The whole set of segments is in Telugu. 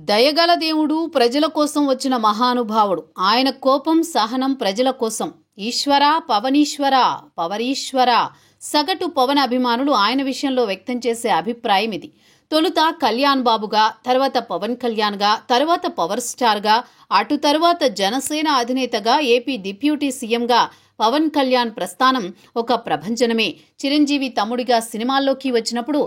దయగల దేవుడు ప్రజల కోసం వచ్చిన మహానుభావుడు. ఆయన కోపం సహనం ప్రజల కోసం. ఈశ్వర పవనీశ్వర పవరీశ్వర. సగటు పవన్ అభిమానులు ఆయన విషయంలో వ్యక్తం చేసే అభిప్రాయం ఇది. తొలుత కళ్యాణ్ బాబుగా, తర్వాత పవన్ కళ్యాణ్గా, తర్వాత పవర్ స్టార్గా, అటు తర్వాత జనసేన అధినేతగా, ఏపీ డిప్యూటీ సీఎంగా పవన్ కళ్యాణ్ ప్రస్థానం ఒక ప్రభంజనమే. చిరంజీవి తమ్ముడిగా సినిమాల్లోకి వచ్చినప్పుడు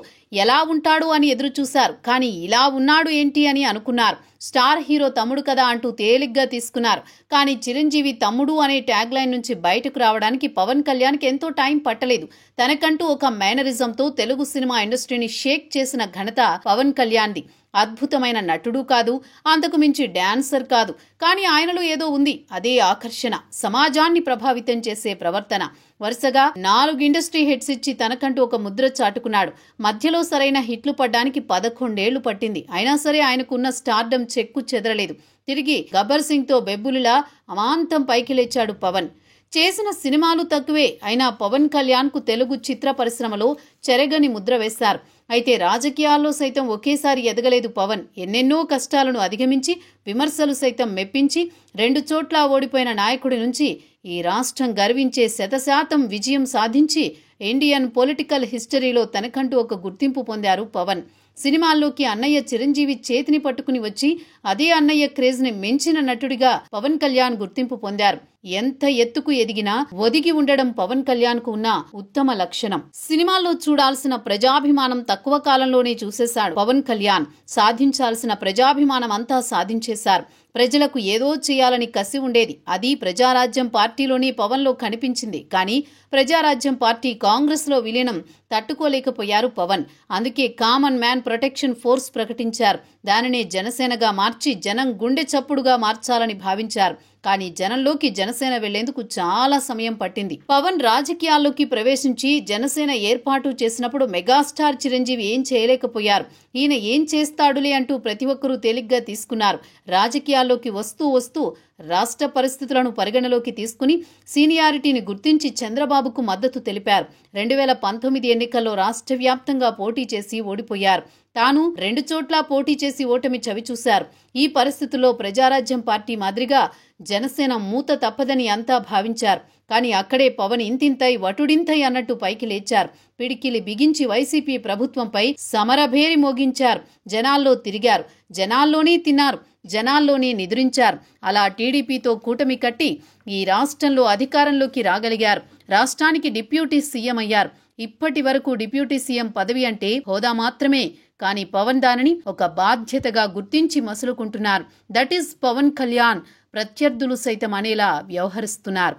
ఎలా ఉంటాడు అని ఎదురు చూశారు. కానీ ఇలా ఉన్నాడు ఏంటి అని అనుకున్నారు. స్టార్ హీరో తమ్ముడు కదా అంటూ తేలిగ్గా తీసుకున్నారు. కానీ చిరంజీవి తమ్ముడు అనే ట్యాగ్ లైన్ నుంచి బయటకు రావడానికి పవన్ కళ్యాణ్కి ఎంతో టైం పట్టలేదు. తనకంటూ ఒక మేనరిజంతో తెలుగు సినిమా ఇండస్ట్రీని షేక్ చేసిన ఘనత పవన్ కళ్యాణ్ది. అద్భుతమైన నటుడు కాదు, అంతకు మించి డాన్సర్ కాదు, కానీ ఆయనలో ఏదో ఉంది. అదే ఆకర్షణ, సమాజాన్ని ప్రభావితం చేసే ప్రవర్తన. వరుసగా 4 ఇండస్ట్రీ హిట్స్ ఇచ్చి తనకంటూ ఒక ముద్ర చాటుకున్నాడు. మధ్యలో సరైన హిట్లు పడ్డానికి 11 ఏళ్లు పట్టింది. అయినా సరే ఆయనకున్న స్టార్డమ్ చెక్కు చెదరలేదు. తిరిగి గబ్బర్ సింగ్తో బెబ్బులిలా అమాంతం పైకి లేచాడు పవన్. చేసిన సినిమాలు తక్కువే అయినా పవన్ కళ్యాణ్కు తెలుగు చిత్ర పరిశ్రమలో చెరగని ముద్ర వేశారు. అయితే రాజకీయాల్లో సైతం ఒకేసారి ఎదగలేదు పవన్. ఎన్నెన్నో కష్టాలను అధిగమించి, విమర్శలు సైతం మెప్పించి, 2 చోట్ల ఓడిపోయిన నాయకుడి నుంచి ఈ రాష్ట్రం గర్వించే 100% విజయం సాధించి ఇండియన్ పొలిటికల్ హిస్టరీలో తనకంటూ ఒక గుర్తింపు పొందారు పవన్. సినిమాల్లోకి అన్నయ్య చిరంజీవి చేతిని పట్టుకుని వచ్చి అదే అన్నయ్య క్రేజ్ ని మించిన నటుడిగా పవన్ కళ్యాణ్ గుర్తింపు పొందారు. ఎంత ఎత్తుకు ఎదిగినా ఒదిగి ఉండడం పవన్ కళ్యాణ్ కు ఉన్న ఉత్తమ లక్షణం. సినిమాల్లో చూడాల్సిన ప్రజాభిమానం తక్కువ కాలంలోనే చూసేశాడు పవన్ కళ్యాణ్. సాధించాల్సిన ప్రజాభిమానం అంతా సాధించేశారు. ప్రజలకు ఏదో చేయాలని కసి ఉండేది. అది ప్రజారాజ్యం పార్టీలోనే పవన్లో కనిపించింది. కానీ ప్రజారాజ్యం పార్టీ కాంగ్రెస్ లో విలీనం తట్టుకోలేకపోయారు పవన్. అందుకే కామన్ మ్యాన్ ప్రొటెక్షన్ ఫోర్స్ ప్రకటించారు. దానినే జనసేనగా మార్చి జనం గుండె చప్పుడుగా మార్చాలని భావించారు. కానీ జనంలోకి జనసేన వెళ్లేందుకు చాలా సమయం పట్టింది. పవన్ రాజకీయాల్లోకి ప్రవేశించి జనసేన ఏర్పాటు చేసినప్పుడు మెగాస్టార్ చిరంజీవి ఏం చేయలేకపోయారు. ఈయన ఏం చేస్తాడులే అంటూ ప్రతి ఒక్కరూ తేలిగ్గా తీసుకున్నారు. రాజకీయాల్లోకి వస్తూ వస్తూ రాష్ట్ర పరిస్థితులను పరిగణలోకి తీసుకుని సీనియారిటీని గుర్తించి చంద్రబాబుకు మద్దతు తెలిపారు. 2019 ఎన్నికల్లో రాష్ట్ర వ్యాప్తంగా పోటీ చేసి ఓడిపోయారు. తాను 2 చోట్ల పోటీ చేసి ఓటమి చవిచూశారు. ఈ పరిస్థితుల్లో ప్రజారాజ్యం పార్టీ మాదిరిగా జనసేన మూత తప్పదని అంతా భావించారు. కానీ అక్కడే పవన్ ఇంతింతై వటుడింతై అన్నట్టు పైకి లేచారు. పిడికిలి బిగించి వైసీపీ ప్రభుత్వంపై సమరభేరి మోగించారు. జనాల్లో తిరిగారు, జనాల్లోనే తిన్నారు, జనాల్లోనే నిద్రించారు. అలా టీడీపీతో కూటమి కట్టి ఈ రాష్ట్రంలో అధికారంలోకి రాగలిగారు. రాష్ట్రానికి డిప్యూటీ సీఎం అయ్యారు. ఇప్పటి వరకు డిప్యూటీ సీఎం పదవి అంటే హోదా మాత్రమే. కానీ పవన్ దానిని ఒక బాధ్యతగా గుర్తించి మసులుకుంటున్నారు. That is Pawan Kalyan. ప్రత్యర్థులు సైతం అనేలా వ్యవహరిస్తున్నారు.